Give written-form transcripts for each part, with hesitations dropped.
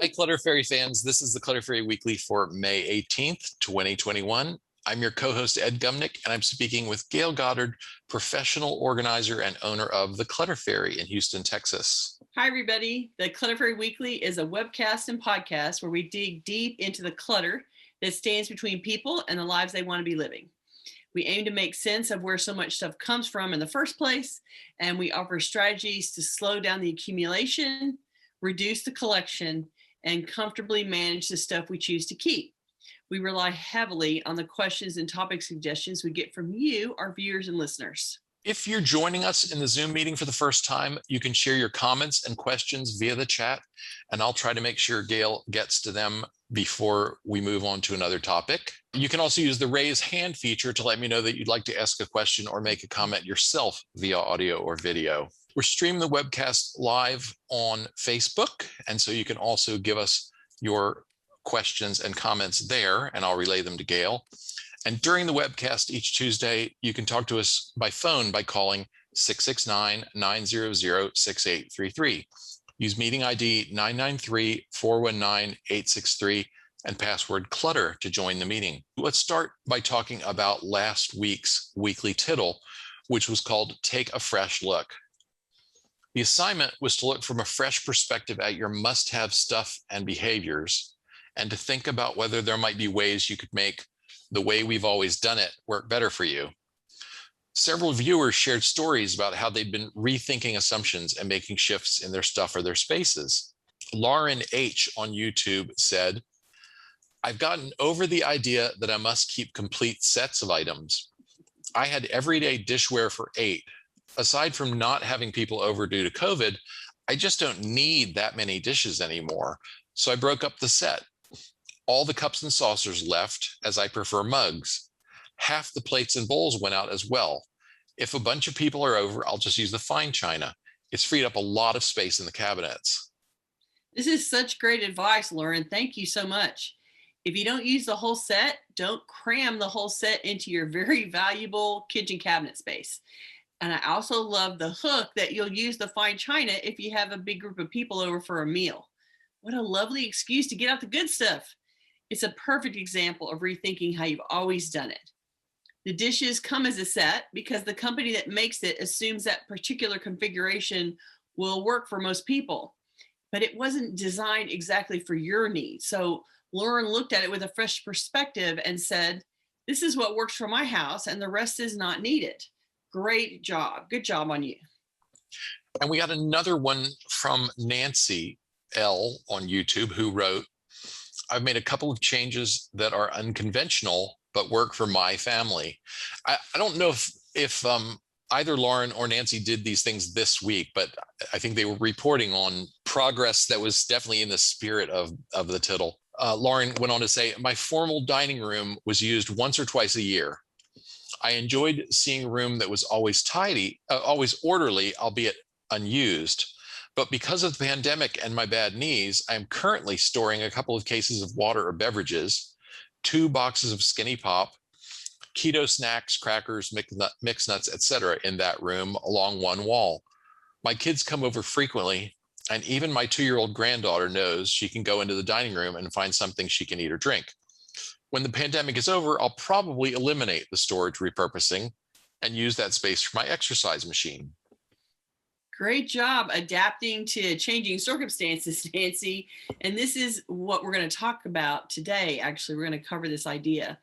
Hi, Clutter Fairy fans. This is the Clutter Fairy Weekly for May 18th, 2021. I'm your co-host, Ed Gumnick, and I'm speaking with Gayle Goddard, professional organizer and owner of the Clutter Fairy in Houston, Texas. Hi, everybody. The Clutter Fairy Weekly is a webcast and podcast where we dig deep into the clutter that stands between people and the lives they want to be living. We aim to make sense of where so much stuff comes from in the first place, and we offer strategies to slow down the accumulation, reduce the collection, and comfortably manage the stuff we choose to keep. We rely heavily on the questions and topic suggestions we get from you, our viewers and listeners. If you're joining us in the Zoom meeting for the first time, you can share your comments and questions via the chat, and I'll try to make sure Gayle gets to them before we move on to another topic. You can also use the raise hand feature to let me know that you'd like to ask a question or make a comment yourself via audio or video. We're streaming the webcast live on Facebook, and so you can also give us your questions and comments there, and I'll relay them to Gayle. And during the webcast each Tuesday, you can talk to us by phone by calling 669-900-6833. Use meeting ID 993-419-863 and password clutter to join the meeting. Let's start by talking about last week's weekly tittle, which was called Take a Fresh Look. The assignment was to look from a fresh perspective at your must-have stuff and behaviors, and to think about whether there might be ways you could make the way we've always done it work better for you. Several viewers shared stories about how they'd been rethinking assumptions and making shifts in their stuff or their spaces. Lauren H. on YouTube said, "I've gotten over the idea that I must keep complete sets of items. I had everyday dishware for 8. Aside from not having people over due to COVID, I just don't need that many dishes anymore. So I broke up the set. All the cups and saucers left, as I prefer mugs. Half the plates and bowls went out as well. If a bunch of people are over, I'll just use the fine china. It's freed up a lot of space in the cabinets." This is such great advice, Lauren. Thank you so much. If you don't use the whole set, don't cram the whole set into your very valuable kitchen cabinet space. And I also love the hook that you'll use the fine china if you have a big group of people over for a meal. What a lovely excuse to get out the good stuff. It's a perfect example of rethinking how you've always done it. The dishes come as a set because the company that makes it assumes that particular configuration will work for most people, but it wasn't designed exactly for your needs. So Lauren looked at it with a fresh perspective and said, "This is what works for my house and the rest is not needed." Great job. Good job on you. And we got another one from Nancy L. on YouTube who wrote, "I've made a couple of changes that are unconventional, but work for my family." I don't know if either Lauren or Nancy did these things this week, but I think they were reporting on progress that was definitely in the spirit of the tittle. Lauren went on to say, "My formal dining room was used once or twice a year. I enjoyed seeing a room that was always tidy, always orderly, albeit unused. But because of the pandemic and my bad knees, I'm currently storing a couple of cases of water or beverages, 2 boxes of Skinny Pop, keto snacks, crackers, mixed nuts, etc. in that room along one wall. My kids come over frequently, and even my 2-year-old granddaughter knows she can go into the dining room and find something she can eat or drink. When the pandemic is over, I'll probably eliminate the storage repurposing and use that space for my exercise machine." Great job adapting to changing circumstances, Nancy. And this is what we're going to talk about today. Actually, we're going to cover this idea.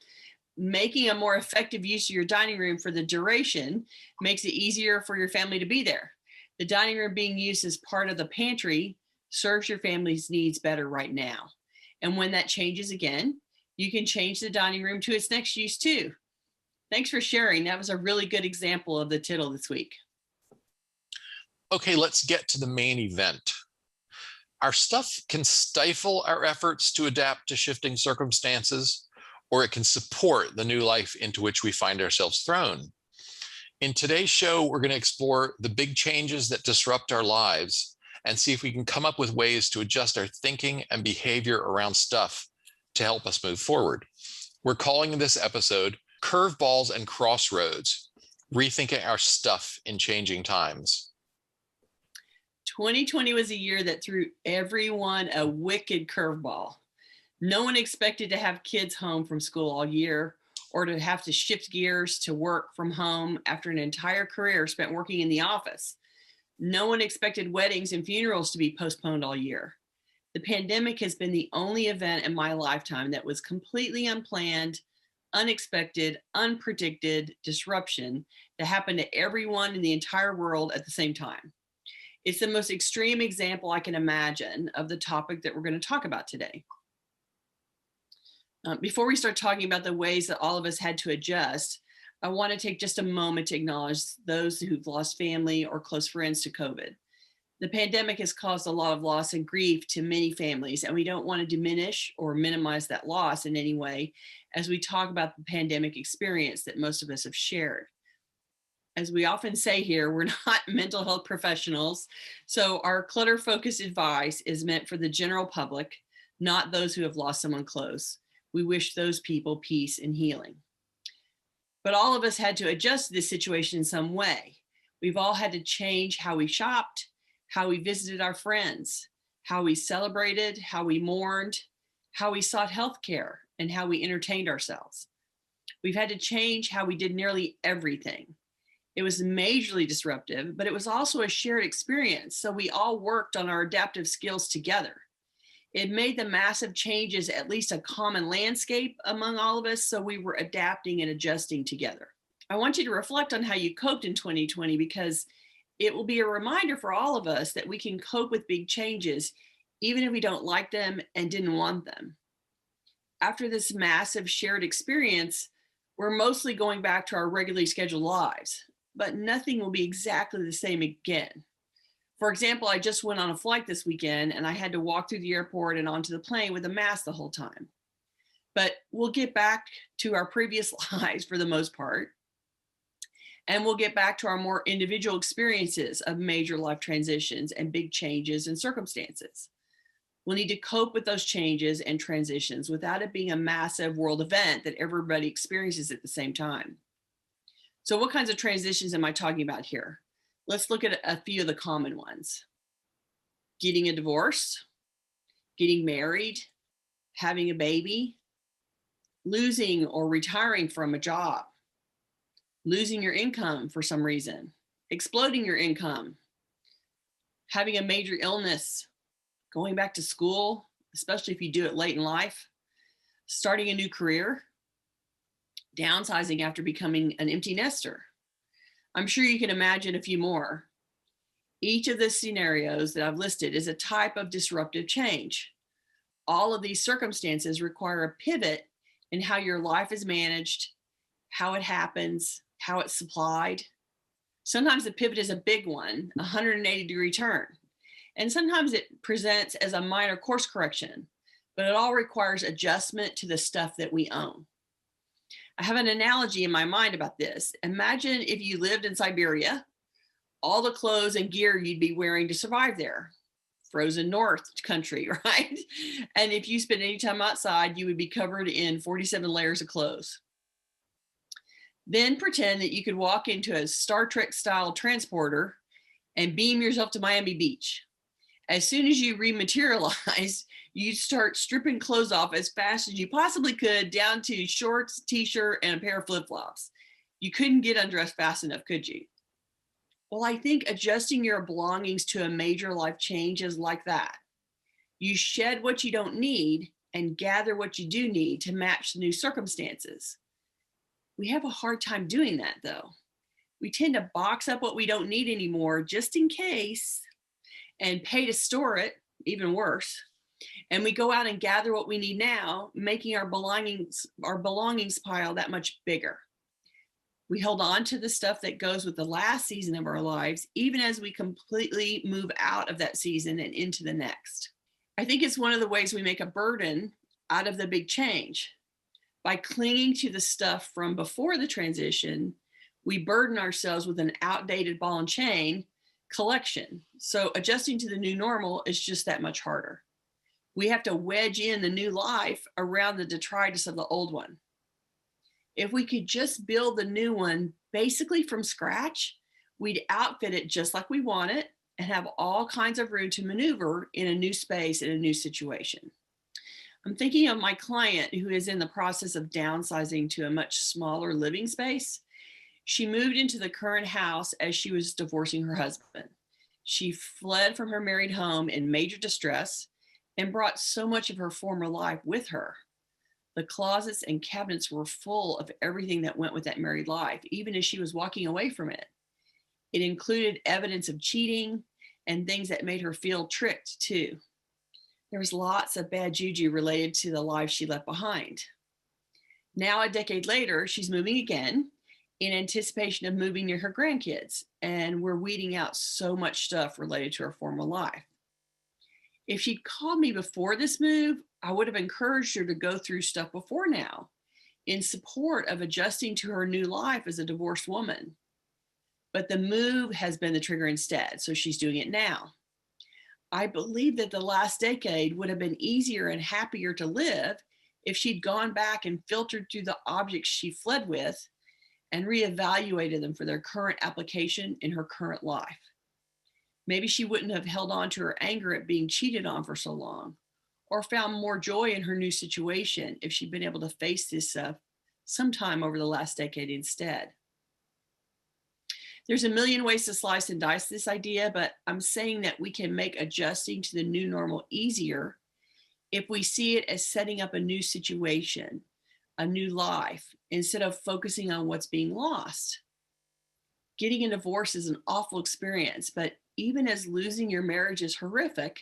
Making a more effective use of your dining room for the duration makes it easier for your family to be there. The dining room being used as part of the pantry serves your family's needs better right now. And when that changes again, you can change the dining room to its next use too. Thanks for sharing. That was a really good example of the tittle this week. Okay, let's get to the main event. Our stuff can stifle our efforts to adapt to shifting circumstances, or it can support the new life into which we find ourselves thrown. In today's show, we're going to explore the big changes that disrupt our lives and see if we can come up with ways to adjust our thinking and behavior around stuff to help us move forward. We're calling this episode Curveballs and Crossroads, Rethinking Our Stuff in Changing Times. 2020 was a year that threw everyone a wicked curveball. No one expected to have kids home from school all year or to have to shift gears to work from home after an entire career spent working in the office. No one expected weddings and funerals to be postponed all year. The pandemic has been the only event in my lifetime that was completely unplanned, unexpected, unpredicted disruption that happened to everyone in the entire world at the same time. It's the most extreme example I can imagine of the topic that we're going to talk about today. Before we start talking about the ways that all of us had to adjust, I want to take just a moment to acknowledge those who've lost family or close friends to COVID. The pandemic has caused a lot of loss and grief to many families, and we don't want to diminish or minimize that loss in any way as we talk about the pandemic experience that most of us have shared. As we often say here, we're not mental health professionals, so our clutter-focused advice is meant for the general public, not those who have lost someone close. We wish those people peace and healing. But all of us had to adjust to this situation in some way. We've all had to change how we shopped, how we visited our friends, how we celebrated, how we mourned, how we sought healthcare, and how we entertained ourselves. We've had to change how we did nearly everything. It was majorly disruptive, but it was also a shared experience, so we all worked on our adaptive skills together. It made the massive changes at least a common landscape among all of us, so we were adapting and adjusting together. I want you to reflect on how you coped in 2020 because it will be a reminder for all of us that we can cope with big changes even if we don't like them and didn't want them. After this massive shared experience, we're mostly going back to our regularly scheduled lives, but nothing will be exactly the same again. For example, I just went on a flight this weekend and I had to walk through the airport and onto the plane with a mask the whole time. But we'll get back to our previous lives for the most part. And we'll get back to our more individual experiences of major life transitions and big changes and circumstances. We'll need to cope with those changes and transitions without it being a massive world event that everybody experiences at the same time. So what kinds of transitions am I talking about here? Let's look at a few of the common ones. Getting a divorce, getting married, having a baby, losing or retiring from a job, losing your income for some reason, exploding your income, having a major illness, going back to school, especially if you do it late in life, starting a new career, downsizing after becoming an empty nester. I'm sure you can imagine a few more. Each of the scenarios that I've listed is a type of disruptive change. All of these circumstances require a pivot in how your life is managed, how it happens, how it's supplied. Sometimes the pivot is a big one, a 180-degree turn. And sometimes it presents as a minor course correction, but it all requires adjustment to the stuff that we own. I have an analogy in my mind about this. Imagine if you lived in Siberia, all the clothes and gear you'd be wearing to survive there. Frozen North country, right? And if you spent any time outside, you would be covered in 47 layers of clothes. Then pretend that you could walk into a Star Trek style transporter and beam yourself to Miami Beach. As soon as you rematerialize, you start stripping clothes off as fast as you possibly could down to shorts, t-shirt, and a pair of flip-flops. You couldn't get undressed fast enough, could you? Well, I think adjusting your belongings to a major life change is like that. You shed what you don't need and gather what you do need to match the new circumstances. We have a hard time doing that, though. We tend to box up what we don't need anymore just in case and pay to store it, even worse. And we go out and gather what we need now, making our belongings pile that much bigger. We hold on to the stuff that goes with the last season of our lives, even as we completely move out of that season and into the next. I think it's one of the ways we make a burden out of the big change. By clinging to the stuff from before the transition, we burden ourselves with an outdated ball and chain collection. So adjusting to the new normal is just that much harder. We have to wedge in the new life around the detritus of the old one. If we could just build the new one basically from scratch, we'd outfit it just like we want it and have all kinds of room to maneuver in a new space in a new situation. I'm thinking of my client who is in the process of downsizing to a much smaller living space. She moved into the current house as she was divorcing her husband. She fled from her married home in major distress and brought so much of her former life with her. The closets and cabinets were full of everything that went with that married life, even as she was walking away from it. It included evidence of cheating and things that made her feel tricked too. There was lots of bad juju related to the life she left behind. Now, a decade later, she's moving again in anticipation of moving near her grandkids, and we're weeding out so much stuff related to her former life. If she'd called me before this move, I would have encouraged her to go through stuff before now in support of adjusting to her new life as a divorced woman. But the move has been the trigger instead, so she's doing it now. I believe that the last decade would have been easier and happier to live if she'd gone back and filtered through the objects she fled with and reevaluated them for their current application in her current life. Maybe she wouldn't have held on to her anger at being cheated on for so long, or found more joy in her new situation if she'd been able to face this sometime over the last decade instead. There's a million ways to slice and dice this idea, but I'm saying that we can make adjusting to the new normal easier if we see it as setting up a new situation, a new life, instead of focusing on what's being lost. Getting a divorce is an awful experience, but even as losing your marriage is horrific,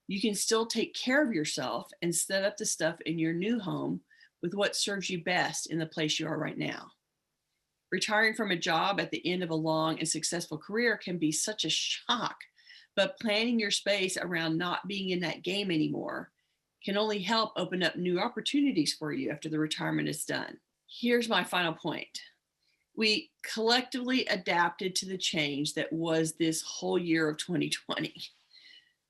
you can still take care of yourself and set up the stuff in your new home with what serves you best in the place you are right now. Retiring from a job at the end of a long and successful career can be such a shock, but planning your space around not being in that game anymore can only help open up new opportunities for you after the retirement is done. Here's my final point. We collectively adapted to the change that was this whole year of 2020.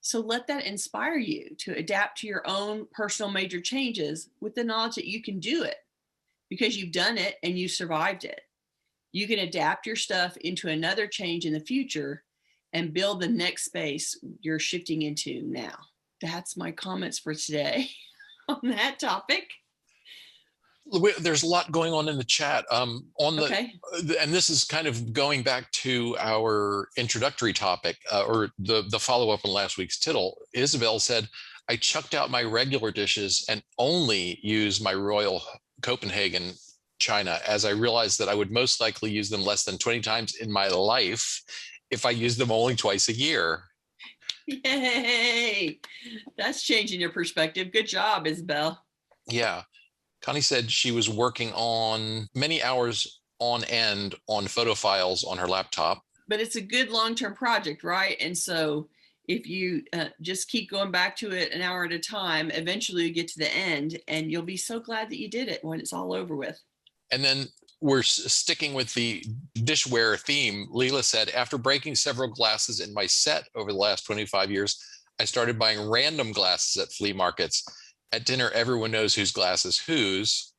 So let that inspire you to adapt to your own personal major changes with the knowledge that you can do it because you've done it and you survived it. You can adapt your stuff into another change in the future and build the next space you're shifting into now. That's my comments for today on that topic. There's a lot going on in the chat. Okay. And this is kind of going back to our introductory topic, or the follow-up on last week's tittle. Isabel said, I chucked out my regular dishes and only use my Royal Copenhagen china, as I realized that I would most likely use them less than 20 times in my life if I use them only twice a year. Yay! That's changing your perspective. Good job, Isabel. Yeah. Connie said she was working on many hours on end on photo files on her laptop. But it's a good long-term project, right? And so if you just keep going back to it an hour at a time, eventually you get to the end and you'll be so glad that you did it when it's all over with. And then we're sticking with the dishware theme. Leela said, after breaking several glasses in my set over the last 25 years, I started buying random glasses at flea markets. At dinner, everyone knows whose glass is whose.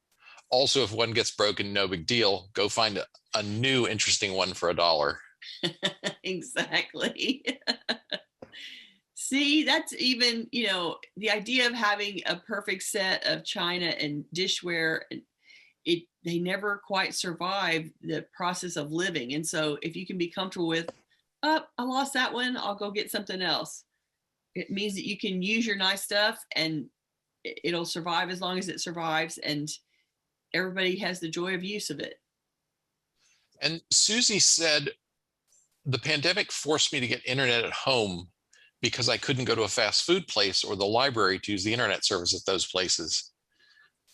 Also, if one gets broken, no big deal. Go find a new interesting one for $1. Exactly. See, that's even, the idea of having a perfect set of china and dishware, they never quite survive the process of living. And so if you can be comfortable with, I lost that one, I'll go get something else. It means that you can use your nice stuff and it'll survive as long as it survives, and everybody has the joy of use of it. And Susie said, the pandemic forced me to get internet at home because I couldn't go to a fast food place or the library to use the internet service at those places.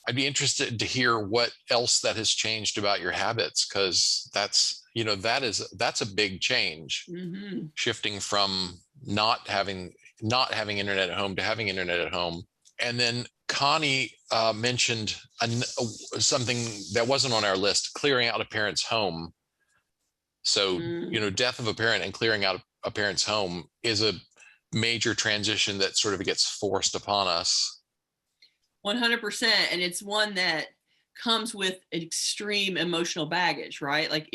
I'd be interested to hear what else that has changed about your habits, because that's a big change. Mm-hmm. Shifting from not having internet at home to having internet at home. And then Connie mentioned something that wasn't on our list, clearing out a parent's home. So, death of a parent and clearing out a parent's home is a major transition that sort of gets forced upon us. 100%. And it's one that comes with extreme emotional baggage, right? Like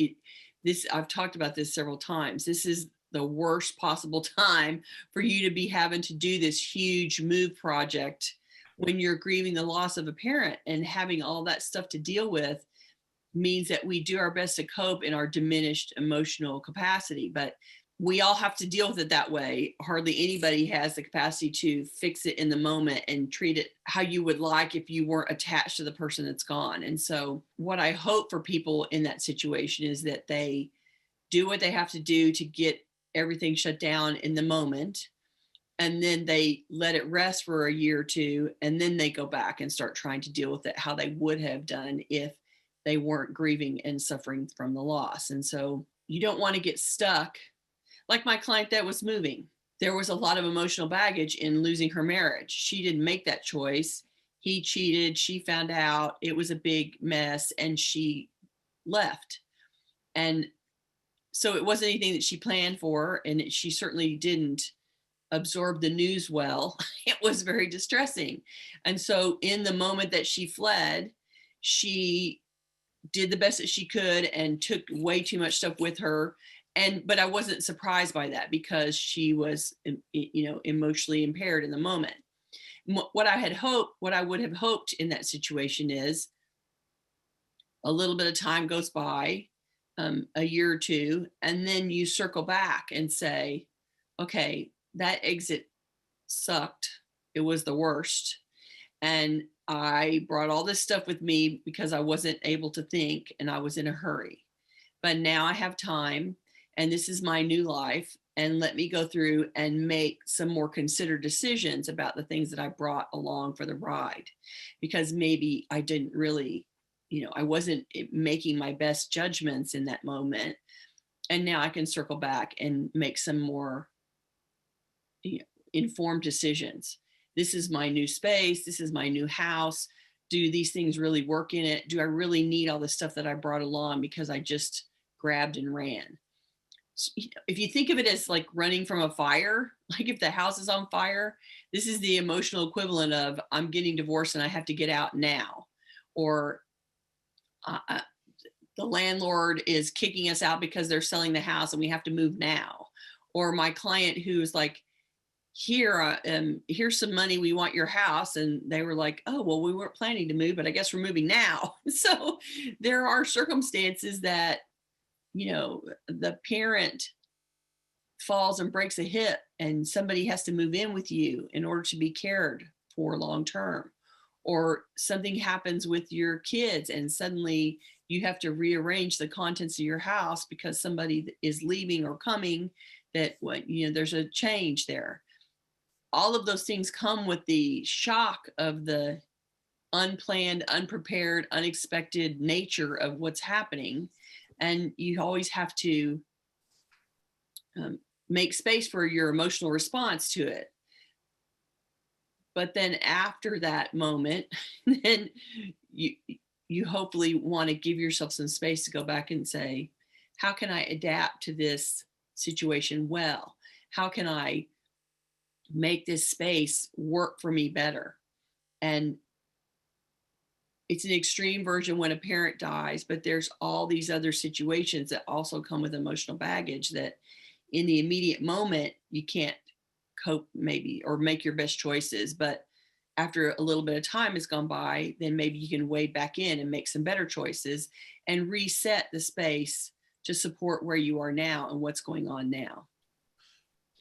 I've talked about this several times. This is the worst possible time for you to be having to do this huge move project when you're grieving the loss of a parent, and having all that stuff to deal with means that we do our best to cope in our diminished emotional capacity. But we all have to deal with it that way. Hardly anybody has the capacity to fix it in the moment and treat it how you would like if you weren't attached to the person that's gone. And so what I hope for people in that situation is that they do what they have to do to get everything shut down in the moment, and then they let it rest for a year or two, and then they go back and start trying to deal with it how they would have done if they weren't grieving and suffering from the loss. And so you don't want to get stuck. Like my client that was moving, there was a lot of emotional baggage in losing her marriage. She didn't make that choice. He cheated. She found out. It was a big mess, and she left. And so it wasn't anything that she planned for, and she certainly didn't absorb the news well. It was very distressing. And so in the moment that she fled, she did the best that she could and took way too much stuff with her. But I wasn't surprised by that, because she was, emotionally impaired in the moment. What I would have hoped in that situation is a little bit of time goes by, a year or two, and then you circle back and say, okay, that exit sucked. It was the worst. And I brought all this stuff with me because I wasn't able to think and I was in a hurry. But now I have time, and this is my new life. And let me go through and make some more considered decisions about the things that I brought along for the ride, because maybe I didn't really, I wasn't making my best judgments in that moment. And now I can circle back and make some more informed decisions. This is my new space. This is my new house. Do these things really work in it? Do I really need all the stuff that I brought along because I just grabbed and ran? So, if you think of it as like running from a fire, like if the house is on fire, this is the emotional equivalent of I'm getting divorced and I have to get out now. Or the landlord is kicking us out because they're selling the house and we have to move now. Or my client who's like, here's some money, we want your house. And they were like, oh, well, we weren't planning to move, but I guess we're moving now. So there are circumstances that, the parent falls and breaks a hip and somebody has to move in with you in order to be cared for long term. Or something happens with your kids and suddenly you have to rearrange the contents of your house because somebody is leaving or coming, that there's a change there. All of those things come with the shock of the unplanned, unprepared, unexpected nature of what's happening. And you always have to make space for your emotional response to it. But then after that moment, then you hopefully want to give yourself some space to go back and say, how can I adapt to this situation well? How can I make this space work for me better? And it's an extreme version when a parent dies, but there's all these other situations that also come with emotional baggage that in the immediate moment, you can't cope maybe or make your best choices. But after a little bit of time has gone by, then maybe you can wade back in and make some better choices and reset the space to support where you are now and what's going on now.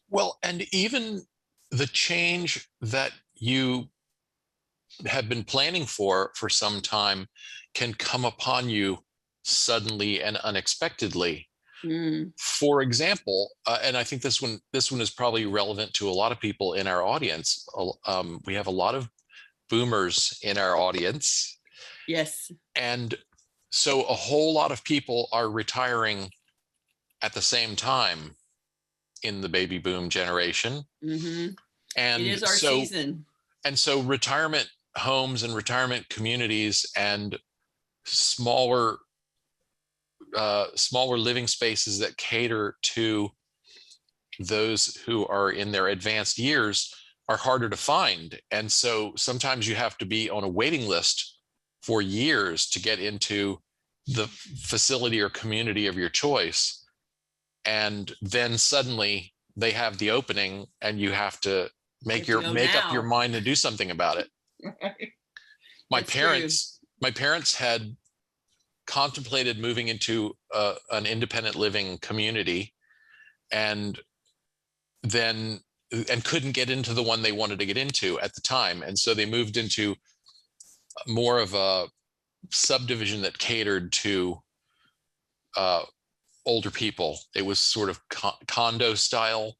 Well, and even the change that you have been planning for some time can come upon you suddenly and unexpectedly. For example, and I think this one is probably relevant to a lot of people in our audience. We have a lot of boomers in our audience. Yes. And so a whole lot of people are retiring at the same time in the baby boom generation. Mm-hmm. And it is our season. And so retirement homes and retirement communities and smaller living spaces that cater to those who are in their advanced years are harder to find. And so sometimes you have to be on a waiting list for years to get into the facility or community of your choice. And then suddenly they have the opening and you have to make up your mind and do something about it. Right. My parents had contemplated moving into an independent living community, and couldn't get into the one they wanted to get into at the time. And so they moved into more of a subdivision that catered to older people. It was sort of condo style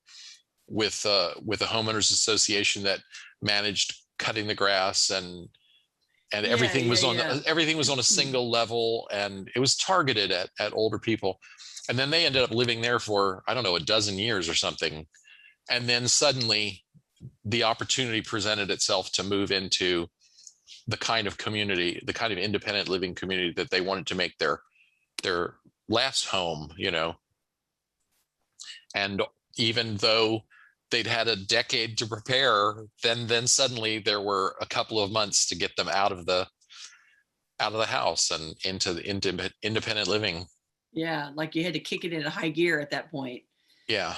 with a homeowners association that managed cutting the grass, and everything was on a single level, and it was targeted at older people. And then they ended up living there for, I don't know, a dozen years or something. And then suddenly the opportunity presented itself to move into the kind of community, the kind of independent living community that they wanted to make their last home, And even though they'd had a decade to prepare, then suddenly there were a couple of months to get them out of the house and into the independent living. Yeah, like you had to kick it into high gear at that point. Yeah.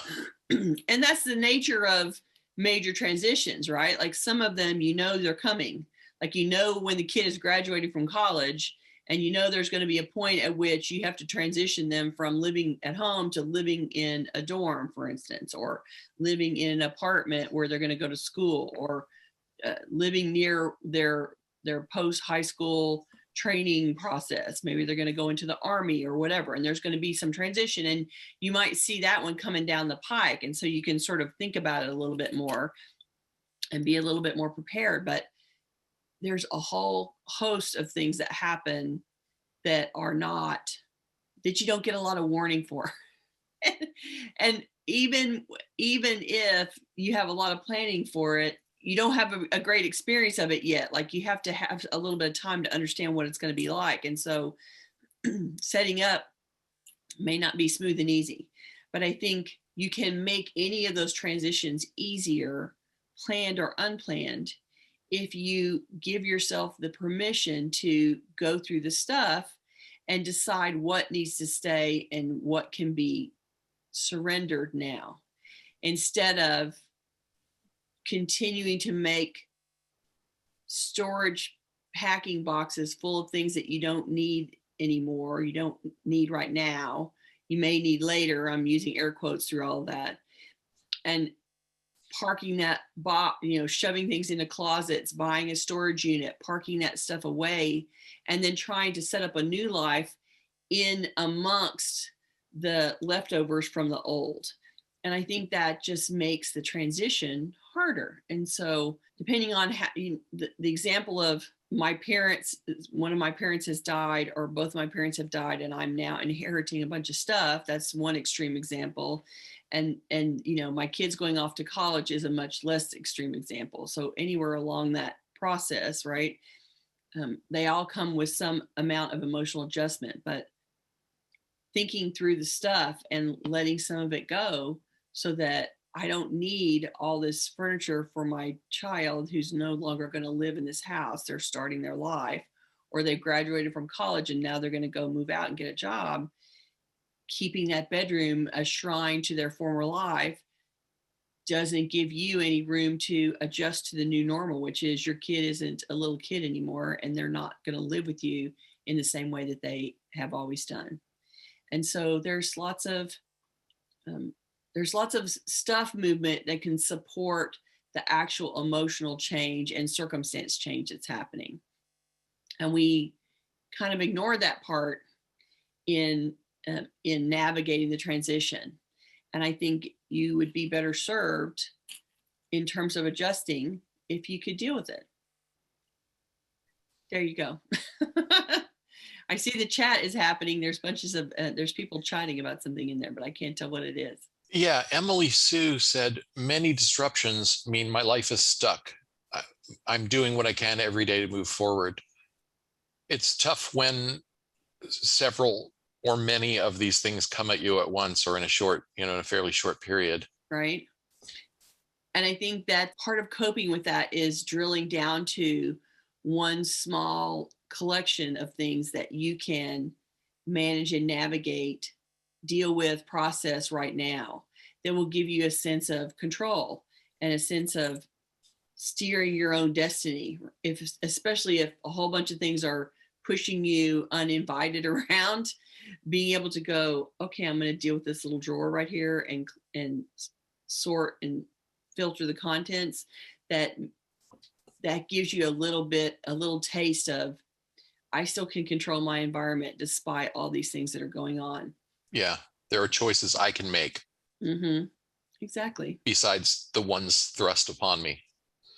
And that's the nature of major transitions, right? Like some of them, they're coming. Like, when the kid is graduating from college, and there's going to be a point at which you have to transition them from living at home to living in a dorm, for instance, or living in an apartment where they're going to go to school, or living near their post-high school training process. Maybe they're going to go into the Army or whatever, and there's going to be some transition, and you might see that one coming down the pike. And so you can sort of think about it a little bit more and be a little bit more prepared. But there's a whole host of things that happen that you don't get a lot of warning for. And even if you have a lot of planning for it, you don't have a great experience of it yet. Like, you have to have a little bit of time to understand what it's going to be like. And so setting up may not be smooth and easy, but I think you can make any of those transitions easier, planned or unplanned, if you give yourself the permission to go through the stuff and decide what needs to stay and what can be surrendered now, instead of continuing to make storage packing boxes full of things that you don't need anymore, you don't need right now, you may need later. I'm using air quotes through all of that. And parking that box, shoving things into closets, buying a storage unit, parking that stuff away, and then trying to set up a new life in amongst the leftovers from the old. And I think that just makes the transition harder. And so depending on how, the example of my parents, one of my parents has died, or both of my parents have died, and I'm now inheriting a bunch of stuff. That's one extreme example. And my kids going off to college is a much less extreme example. So anywhere along that process, right, they all come with some amount of emotional adjustment, but thinking through the stuff and letting some of it go so that I don't need all this furniture for my child who's no longer going to live in this house. They're starting their life, or they've graduated from college and now they're going to go move out and get a job. Keeping that bedroom a shrine to their former life doesn't give you any room to adjust to the new normal, which is your kid isn't a little kid anymore, and they're not going to live with you in the same way that they have always done. And so there's lots of stuff movement that can support the actual emotional change and circumstance change that's happening. And we kind of ignore that part in navigating the transition. And I think you would be better served in terms of adjusting if you could deal with it. There you go. I see the chat is happening. There's bunches of, there's people chatting about something in there, but I can't tell what it is. Yeah, Emily Sue said, many disruptions mean my life is stuck. I'm doing what I can every day to move forward. It's tough when several or many of these things come at you at once, or in a fairly short period. Right. And I think that part of coping with that is drilling down to one small collection of things that you can manage and navigate deal with, process right now that will give you a sense of control and a sense of steering your own destiny. Especially if a whole bunch of things are pushing you uninvited around, being able to go, okay, I'm going to deal with this little drawer right here and sort and filter the contents. That gives you a little taste of, I still can control my environment despite all these things that are going on. Yeah. There are choices I can make. Mm-hmm. Exactly. Besides the ones thrust upon me.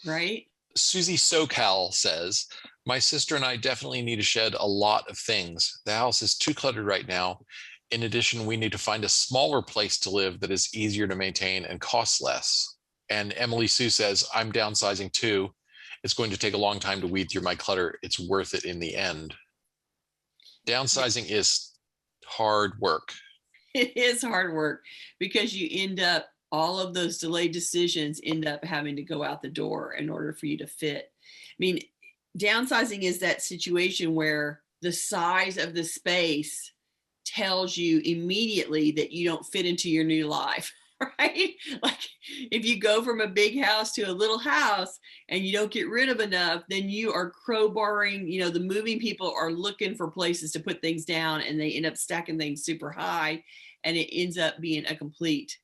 Right. Susie SoCal says, my sister and I definitely need to shed a lot of things. The house is too cluttered right now. In addition, we need to find a smaller place to live that is easier to maintain and costs less. And Emily Sue says, I'm downsizing too. It's going to take a long time to weed through my clutter. It's worth it in the end. Downsizing is hard work. It is hard work because you end up, all of those delayed decisions end up having to go out the door in order for you to fit. I mean, downsizing is that situation where the size of the space tells you immediately that you don't fit into your new life, right? Like if you go from a big house to a little house and you don't get rid of enough, then you are crowbarring, the moving people are looking for places to put things down and they end up stacking things super high, and it ends up being a complete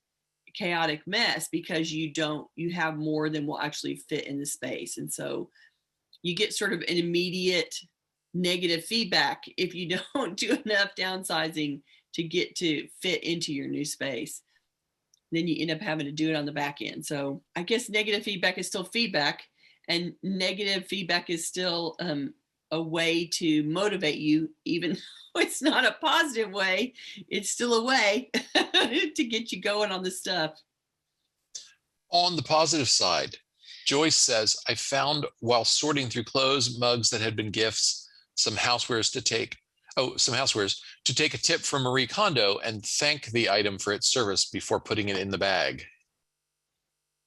chaotic mess because you have more than will actually fit in the space. And so you get sort of an immediate negative feedback if you don't do enough downsizing to get to fit into your new space. Then you end up having to do it on the back end. So I guess negative feedback is still feedback, and negative feedback is still a way to motivate you, even though it's not a positive way. It's still a way to get you going on this stuff. On the positive side, Joyce says, I found while sorting through clothes, mugs that had been gifts, some housewares to take a tip from Marie Kondo and thank the item for its service before putting it in the bag.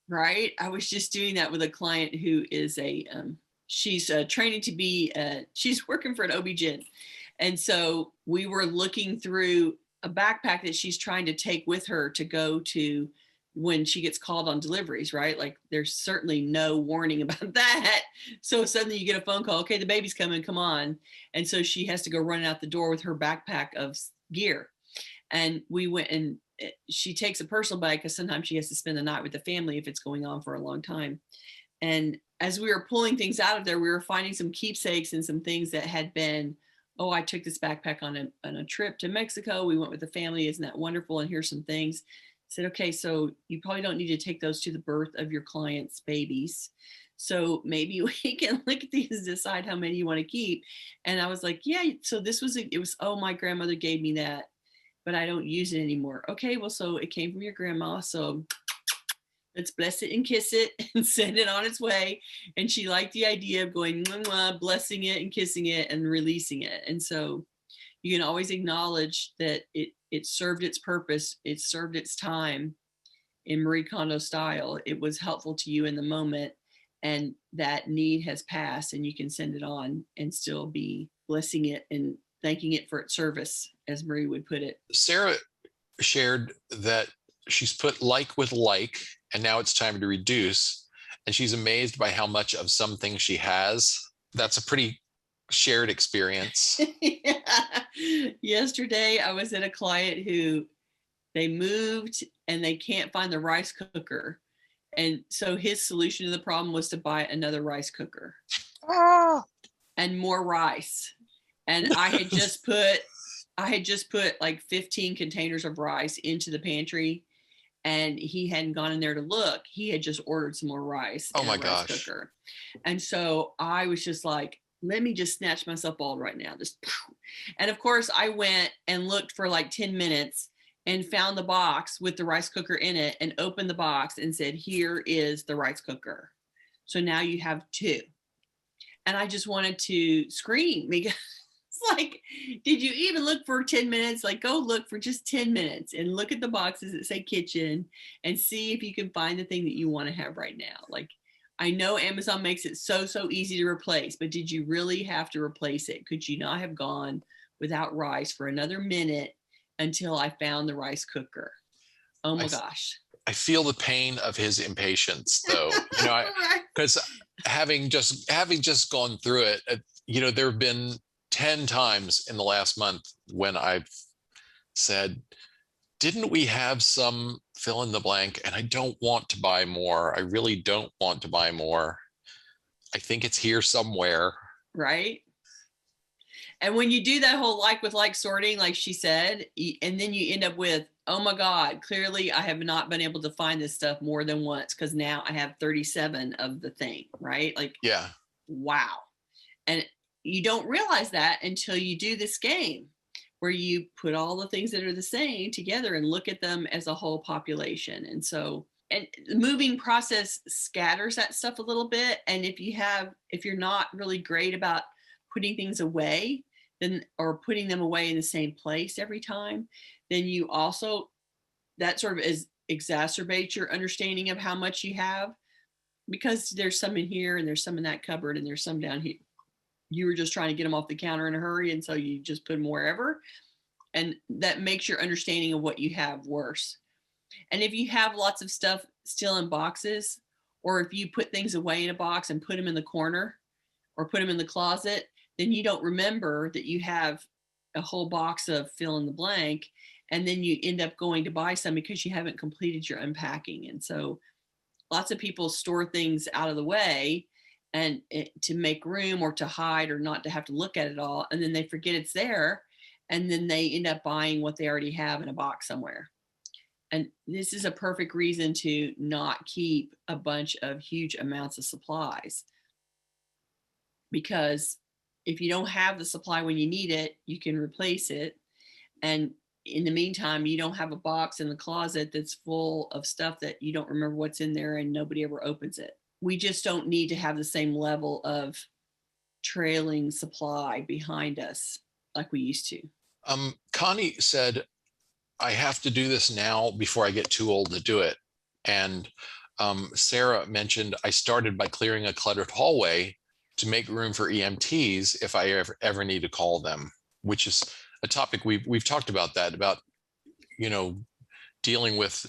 Right. I was just doing that with a client who is she's training to be, she's working for an OB-GYN. And so we were looking through a backpack that she's trying to take with her to go to when she gets called on deliveries, right? Like there's certainly no warning about that. So suddenly you get a phone call, okay, the baby's coming, come on. And so she has to go running out the door with her backpack of gear. And we went, and she takes a personal bag because sometimes she has to spend the night with the family if it's going on for a long time. And as we were pulling things out of there, we were finding some keepsakes and some things that had been, oh, I took this backpack on a trip to Mexico. We went with the family. Isn't that wonderful? And here's some things. I said, okay, so you probably don't need to take those to the birth of your client's babies. So maybe we can look at these and decide how many you want to keep. And I was like, yeah, so oh, my grandmother gave me that, but I don't use it anymore. Okay, well, so it came from your grandma. So let's bless it and kiss it and send it on its way. And she liked the idea of going, blessing it and kissing it and releasing it. And so you can always acknowledge that it served its purpose. It served its time in Marie Kondo style. It was helpful to you in the moment, and that need has passed, and you can send it on and still be blessing it and thanking it for its service, as Marie would put it. Sarah shared that she's put like with like, and now it's time to reduce. And she's amazed by how much of some things she has. That's a pretty shared experience. Yeah. Yesterday, I was at a client who they moved and they can't find the rice cooker. And so his solution to the problem was to buy another rice cooker and more rice. And I had just put like 15 containers of rice into the pantry, and he hadn't gone in there to look. He had just ordered some more rice. Oh my gosh. Cooker. And so I was just like, let me just snatch myself bald right now. And of course I went and looked for like 10 minutes and found the box with the rice cooker in it and opened the box and said, here is the rice cooker. So now you have two. And I just wanted to scream because it's like, did you even look for 10 minutes? Like, go look for just 10 minutes and look at the boxes that say kitchen and see if you can find the thing that you want to have right now. Like, I know Amazon makes it so easy to replace, but did you really have to replace it? Could you not have gone without rice for another minute until I found the rice cooker. Oh my gosh. I feel the pain of his impatience, though. Because having just gone through it, there have been 10 times in the last month when I've said, didn't we have some fill in the blank? And I don't want to buy more. I really don't want to buy more. I think it's here somewhere. Right. And when you do that whole like with like sorting, like she said, and then you end up with, oh my God, clearly I have not been able to find this stuff more than once because now I have 37 of the thing, right? Like, yeah. Wow. And you don't realize that until you do this game where you put all the things that are the same together and look at them as a whole population. And so, and the moving process scatters that stuff a little bit. And if you're not really great about putting things away, then, or putting them away in the same place every time, then you also, that sort of exacerbates your understanding of how much you have, because there's some in here and there's some in that cupboard and there's some down here. You were just trying to get them off the counter in a hurry, and so you just put them wherever, and that makes your understanding of what you have worse. And if you have lots of stuff still in boxes, or if you put things away in a box and put them in the corner or put them in the closet, then you don't remember that you have a whole box of fill in the blank, and then you end up going to buy some because you haven't completed your unpacking. And so lots of people store things out of the way and to make room or to hide or not to have to look at it all, and then they forget it's there, and then they end up buying what they already have in a box somewhere. And this is a perfect reason to not keep a bunch of huge amounts of supplies, because if you don't have the supply when you need it, you can replace it. And in the meantime, you don't have a box in the closet that's full of stuff that you don't remember what's in there and nobody ever opens it. We just don't need to have the same level of trailing supply behind us like we used to. Connie said, I have to do this now before I get too old to do it. And Sarah mentioned, I started by clearing a cluttered hallway to make room for EMTs if I ever need to call them, which is a topic we've talked about, that about, dealing with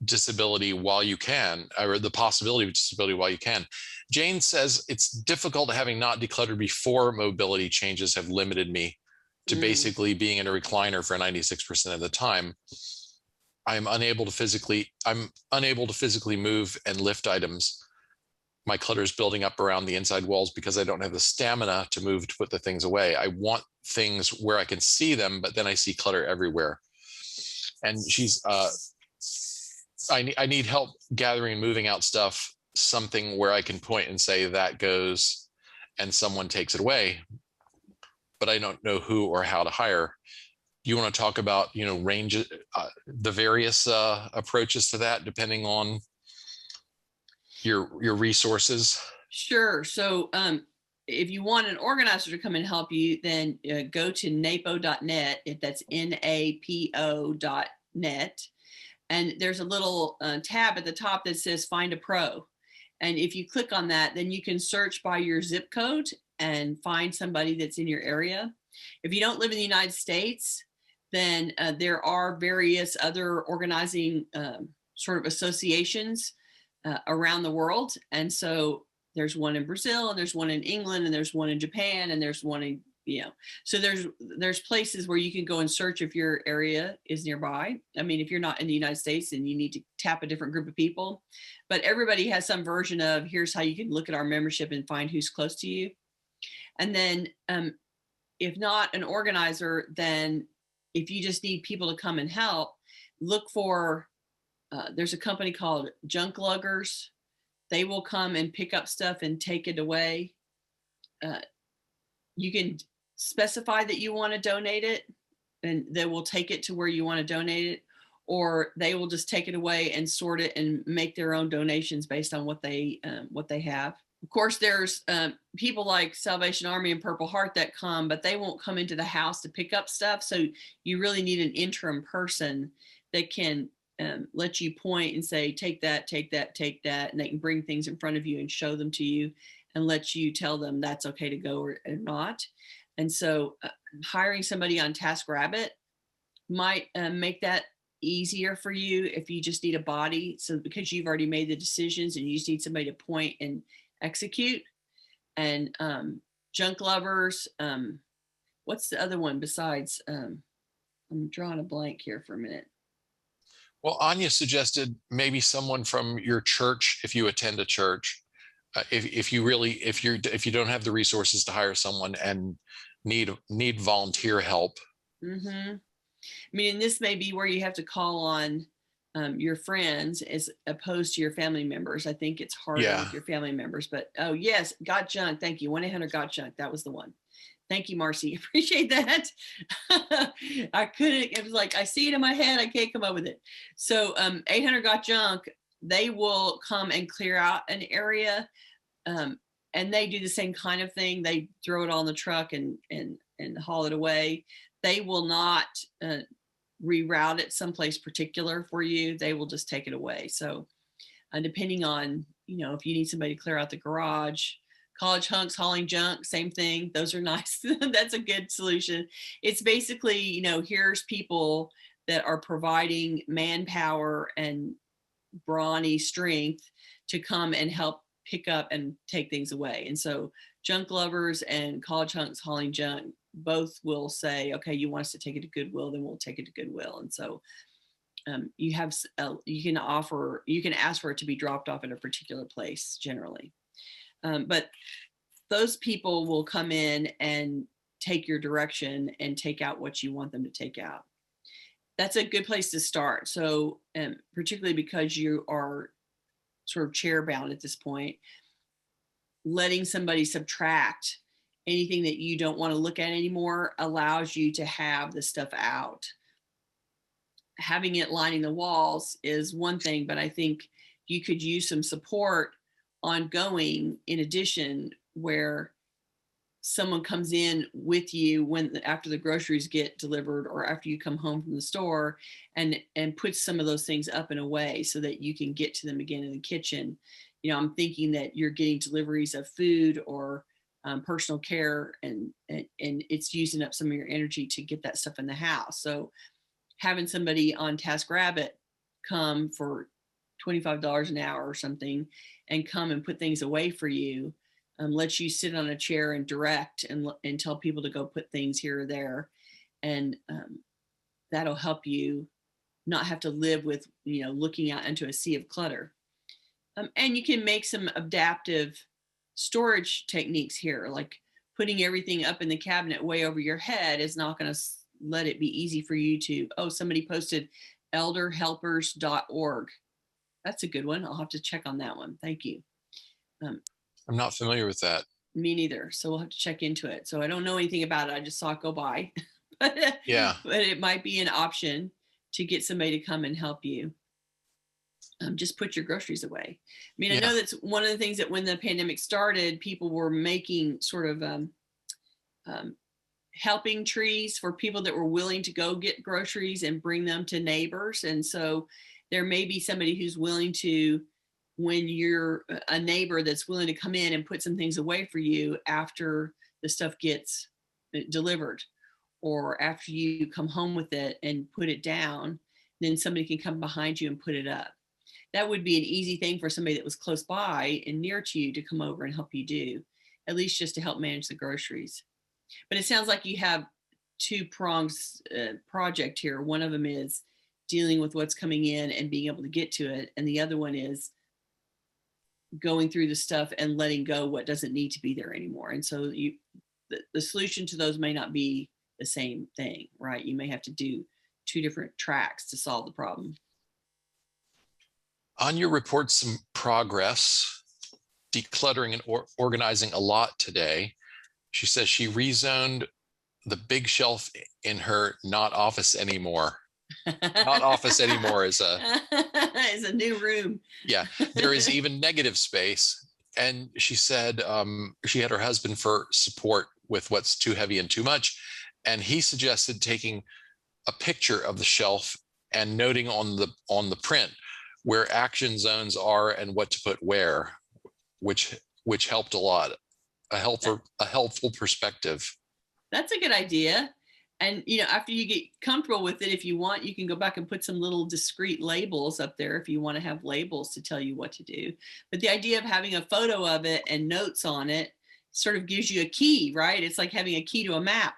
disability while you can, or the possibility of disability while you can. Jane says, it's difficult having not decluttered before mobility changes have limited me to basically being in a recliner for 96% of the time. I'm unable to physically move and lift items. My clutter is building up around the inside walls because I don't have the stamina to move to put the things away. I want things where I can see them, but then I see clutter everywhere. And she's, I need help gathering and moving out stuff, something where I can point and say that goes and someone takes it away, but I don't know who or how to hire. You want to talk about, range, the various approaches to that, depending on your resources? Sure. So if you want an organizer to come and help you, then go to napo.net. That's NAPO.net. And there's a little tab at the top that says Find a Pro. And if you click on that, then you can search by your zip code and find somebody that's in your area. If you don't live in the United States, then there are various other organizing sort of associations around the world. And so there's one in Brazil, and there's one in England, and there's one in Japan, and there's one in, so there's places where you can go and search if your area is nearby. I mean, if you're not in the United States, then you need to tap a different group of people, but everybody has some version of, here's how you can look at our membership and find who's close to you. And then if not an organizer, then if you just need people to come and help, look for, there's a company called Junk Luggers. They will come and pick up stuff and take it away. You can specify that you want to donate it, and they will take it to where you want to donate it, or they will just take it away and sort it and make their own donations based on what they have. Of course, there's people like Salvation Army and Purple Heart that come, but they won't come into the house to pick up stuff. So you really need an interim person that can let you point and say, take that, take that, take that. And they can bring things in front of you and show them to you and let you tell them that's okay to go or not. And so hiring somebody on TaskRabbit might make that easier for you if you just need a body. So because you've already made the decisions and you just need somebody to point and execute. And junk lovers, what's the other one besides? I'm drawing a blank here for a minute. Well, Anya suggested maybe someone from your church, if you attend a church, if you don't have the resources to hire someone and need volunteer help. Mm-hmm. I mean, and this may be where you have to call on your friends as opposed to your family members. I think it's harder with your family members, but oh yes, Got Junk. Thank you. 1-800 Got Junk. That was the one. Thank you, Marcy. Appreciate that. I couldn't, it was like, I see it in my head. I can't come up with it. So 800 Got Junk, they will come and clear out an area. And they do the same kind of thing. They throw it on the truck and haul it away. They will not reroute it someplace particular for you. They will just take it away. So depending on, if you need somebody to clear out the garage, college hunks hauling junk, same thing. Those are nice. That's a good solution. It's basically, here's people that are providing manpower and brawny strength to come and help pick up and take things away. And so junk lovers and college hunks hauling junk both will say, okay, you want us to take it to Goodwill, then we'll take it to Goodwill. And so you can ask for it to be dropped off at a particular place generally. But those people will come in and take your direction and take out what you want them to take out. That's a good place to start. So particularly because you are sort of chair bound at this point, letting somebody subtract anything that you don't want to look at anymore allows you to have the stuff out. Having it lining the walls is one thing, but I think you could use some support ongoing in addition, where someone comes in with you after the groceries get delivered or after you come home from the store and puts some of those things up and away so that you can get to them again in the kitchen. I'm thinking that you're getting deliveries of food or personal care and it's using up some of your energy to get that stuff in the house. So having somebody on TaskRabbit come for $25 an hour or something and come and put things away for you, lets you sit on a chair and direct and tell people to go put things here or there. And that'll help you not have to live with, looking out into a sea of clutter. And you can make some adaptive storage techniques here, like putting everything up in the cabinet way over your head is not going to let it be easy for you to, somebody posted elderhelpers.org. That's a good one. I'll have to check on that one. Thank you. I'm not familiar with that. Me neither. So we'll have to check into it. So I don't know anything about it. I just saw it go by. But it might be an option to get somebody to come and help you. Just put your groceries away. I mean, I know that's one of the things that when the pandemic started, people were making sort of helping trees for people that were willing to go get groceries and bring them to neighbors. And so there may be somebody who's willing to, when you're a neighbor that's willing to come in and put some things away for you after the stuff gets delivered or after you come home with it and put it down, then somebody can come behind you and put it up. That would be an easy thing for somebody that was close by and near to you to come over and help you do, at least just to help manage the groceries. But it sounds like you have two prongs project here. One of them is dealing with what's coming in and being able to get to it. And the other one is going through the stuff and letting go what doesn't need to be there anymore. And so the solution to those may not be the same thing, right? You may have to do two different tracks to solve the problem. Anya reports some progress, decluttering and organizing a lot today. She says she rezoned the big shelf in her not office anymore. Not office anymore is a new room. Yeah, there is even negative space. And she said she had her husband for support with what's too heavy and too much. And he suggested taking a picture of the shelf and noting on the print where action zones are and what to put where, which helped a lot. A helpful perspective. That's a good idea. And, after you get comfortable with it, if you want, you can go back and put some little discrete labels up there if you want to have labels to tell you what to do. But the idea of having a photo of it and notes on it sort of gives you a key, right? It's like having a key to a map.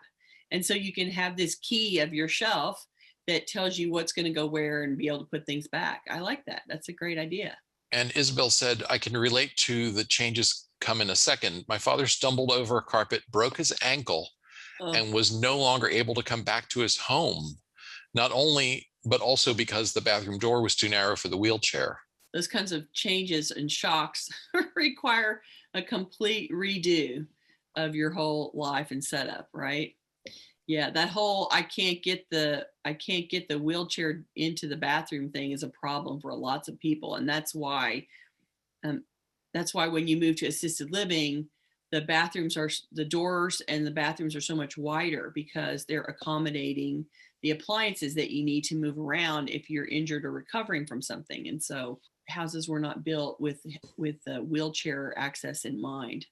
And so you can have this key of your shelf that tells you what's going to go where and be able to put things back. I like that. That's a great idea. And Isabel said, I can relate to the changes come in a second. My father stumbled over a carpet, broke his ankle, and was no longer able to come back to his home. Not only, but also because the bathroom door was too narrow for the wheelchair. Those kinds of changes and shocks require a complete redo of your whole life and setup, right? Yeah, that whole I can't get the wheelchair into the bathroom thing is a problem for lots of people, and that's why when you move to assisted living, the doors and the bathrooms are so much wider because they're accommodating the appliances that you need to move around if you're injured or recovering from something. And so houses were not built with wheelchair access in mind.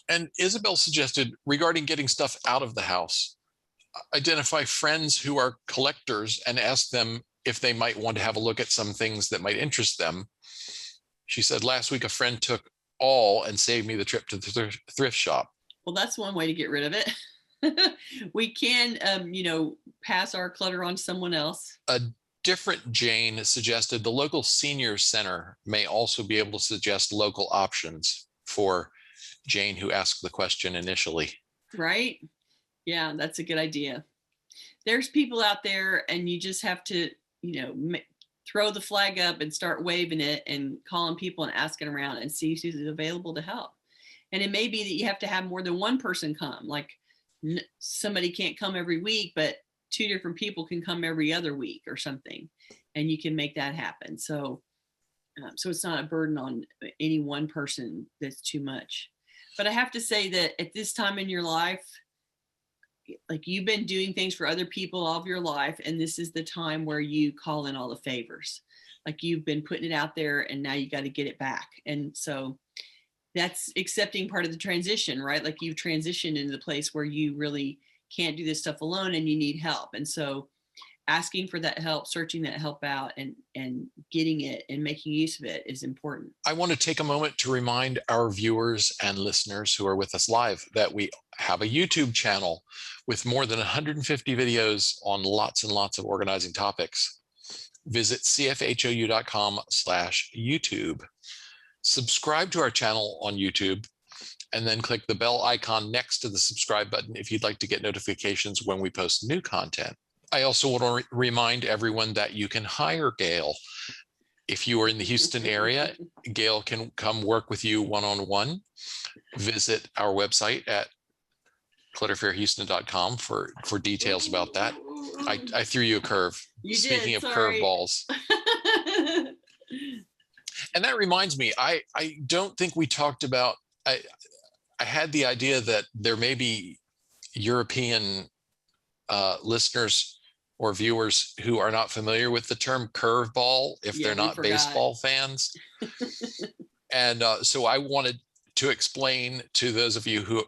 And Isabel suggested, regarding getting stuff out of the house, identify friends who are collectors and ask them if they might want to have a look at some things that might interest them. She said, last week a friend took all and saved me the trip to the thrift shop. Well, that's one way to get rid of it. We can, pass our clutter on to someone else. A different Jane suggested the local senior center may also be able to suggest local options for Jane, who asked the question initially. Right? Yeah, that's a good idea. There's people out there, and you just have to, throw the flag up and start waving it and calling people and asking around and see who's available to help. And it may be that you have to have more than one person come. Like somebody can't come every week, but 2 different people can come every other week or something, and you can make that happen. So it's not a burden on any one person that's too much. But I have to say that at this time in your life, like you've been doing things for other people all of your life, and this is the time where you call in all the favors. Like you've been putting it out there, and now you got to get it back. And so that's accepting part of the transition, right? Like you've transitioned into the place where you really can't do this stuff alone and you need help. And so asking for that help, searching that help out, and getting it and making use of it is important. I want to take a moment to remind our viewers and listeners who are with us live that we have a YouTube channel with more than 150 videos on lots and lots of organizing topics. Visit cfhou.com/YouTube. Subscribe to our channel on YouTube, and then click the bell icon next to the subscribe button if you'd like to get notifications when we post new content. I also want to remind everyone that you can hire Gayle. If you are in the Houston area, Gayle can come work with you one-on-one. Visit our website at clutterfairhouston.com for details about that. I threw you a curve. Speaking of curveballs. And that reminds me, I don't think we talked about, I had the idea that there may be European listeners or viewers who are not familiar with the term curveball if they're not baseball fans. And so I wanted to explain to those of you who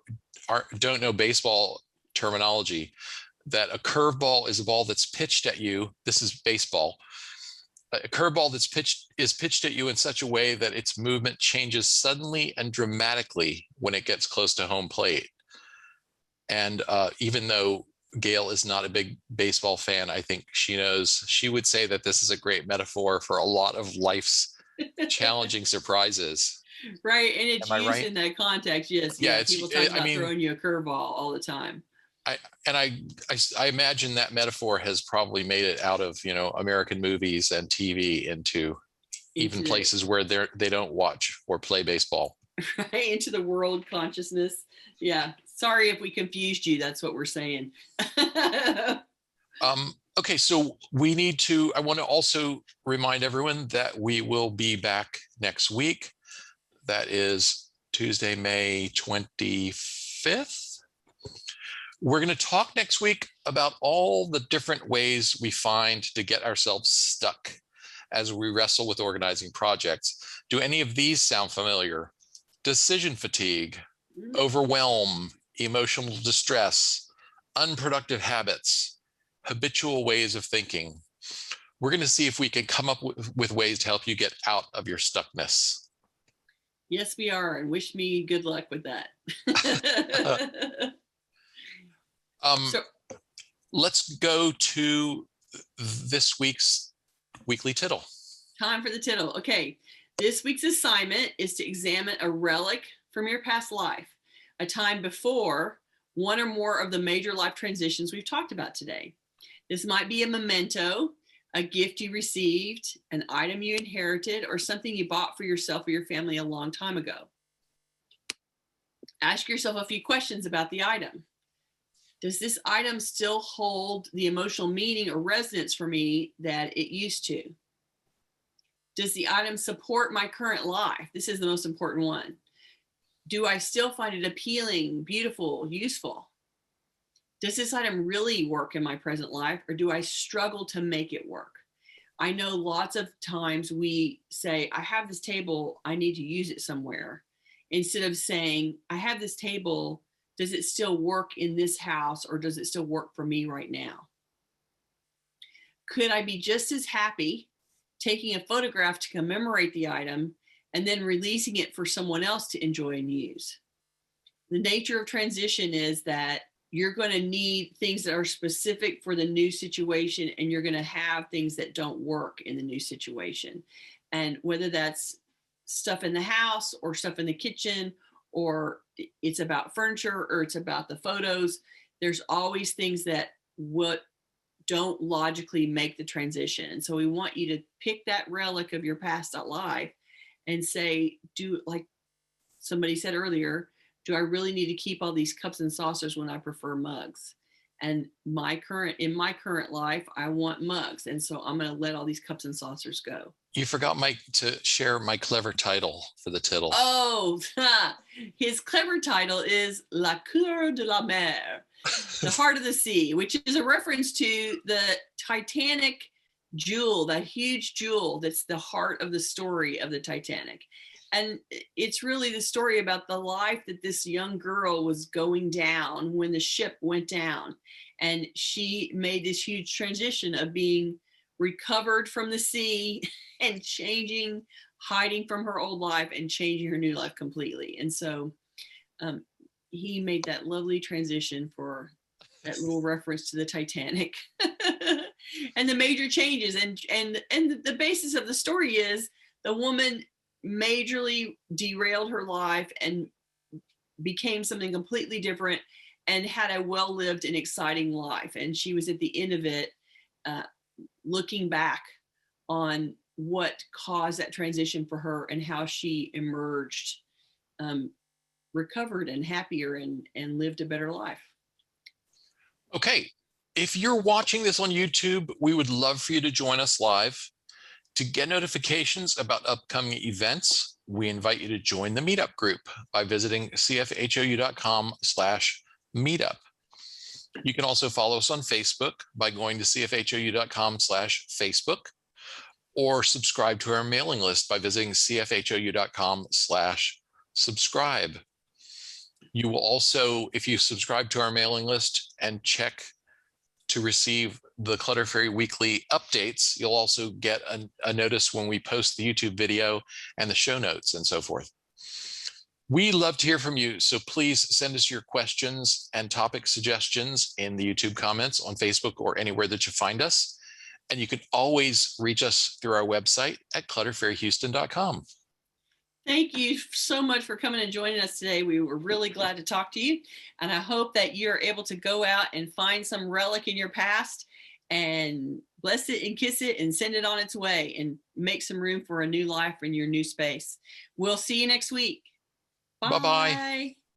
don't know baseball terminology that a curveball is a ball that's pitched at you. This is baseball. A curveball that's pitched at you in such a way that its movement changes suddenly and dramatically when it gets close to home plate. And even though Gayle is not a big baseball fan, I think she would say that this is a great metaphor for a lot of life's challenging surprises. Right. And it's used in that context. Yes. Yeah. People talk about throwing you a curveball all the time. I imagine that metaphor has probably made it out of, American movies and TV into even places where they don't watch or play baseball. Right. Into the world consciousness. Yeah. Sorry if we confused you. That's what we're saying. Okay, so I want to also remind everyone that we will be back next week. That is Tuesday, May 25th. We're going to talk next week about all the different ways we find to get ourselves stuck as we wrestle with organizing projects. Do any of these sound familiar? Decision fatigue, overwhelm, emotional distress, unproductive habits, habitual ways of thinking. We're going to see if we can come up with ways to help you get out of your stuckness. Yes, we are. And wish me good luck with that. So let's go to this week's weekly tittle. Time for the tittle. Okay. This week's assignment is to examine a relic from your past life, a time before one or more of the major life transitions we've talked about today. This might be a memento, a gift you received, an item you inherited, or something you bought for yourself or your family a long time ago. Ask yourself a few questions about the item. Does this item still hold the emotional meaning or resonance for me that it used to? Does the item support my current life? This is the most important one. Do I still find it appealing, beautiful, useful? Does this item really work in my present life, or do I struggle to make it work? I know lots of times we say, I have this table, I need to use it somewhere, instead of saying, I have this table, does it still work in this house, or does it still work for me right now? Could I be just as happy taking a photograph to commemorate the item and then releasing it for someone else to enjoy and use? The nature of transition is that you're going to need things that are specific for the new situation, and you're going to have things that don't work in the new situation. And whether that's stuff in the house or stuff in the kitchen, or it's about furniture, or it's about the photos, there's always things that don't logically make the transition. And so we want you to pick that relic of your past life and say, like somebody said earlier, do I really need to keep all these cups and saucers when I prefer mugs? And in my current life, I want mugs. And so I'm going to let all these cups and saucers go. You forgot to share my clever title for the tittle. Oh, his clever title is La Cour de la Mer, the heart of the sea, which is a reference to the Titanic jewel, that huge jewel that's the heart of the story of the Titanic. And it's really the story about the life that this young girl was going down when the ship went down. And she made this huge transition of being recovered from the sea and hiding from her old life and changing her new life completely. And so he made that lovely transition for that little reference to the Titanic and the major changes. And the basis of the story is the woman majorly derailed her life and became something completely different and had a well-lived and exciting life. And she was at the end of it, looking back on what caused that transition for her and how she emerged recovered and happier and lived a better life. Okay. If you're watching this on YouTube, we would love for you to join us live. To get notifications about upcoming events, we invite you to join the meetup group by visiting cfhou.com/meetup. You can also follow us on Facebook by going to cfhou.com/Facebook, or subscribe to our mailing list by visiting cfhou.com/subscribe. You will also, if you subscribe to our mailing list and check to receive the Clutter Fairy Weekly updates, you'll also get a notice when we post the YouTube video and the show notes and so forth. We love to hear from you, so please send us your questions and topic suggestions in the YouTube comments on Facebook or anywhere that you find us. And you can always reach us through our website at clutterfairyhouston.com. Thank you so much for coming and joining us today. We were really glad to talk to you. And I hope that you're able to go out and find some relic in your past and bless it and kiss it and send it on its way and make some room for a new life in your new space. We'll see you next week. Bye. Bye-bye.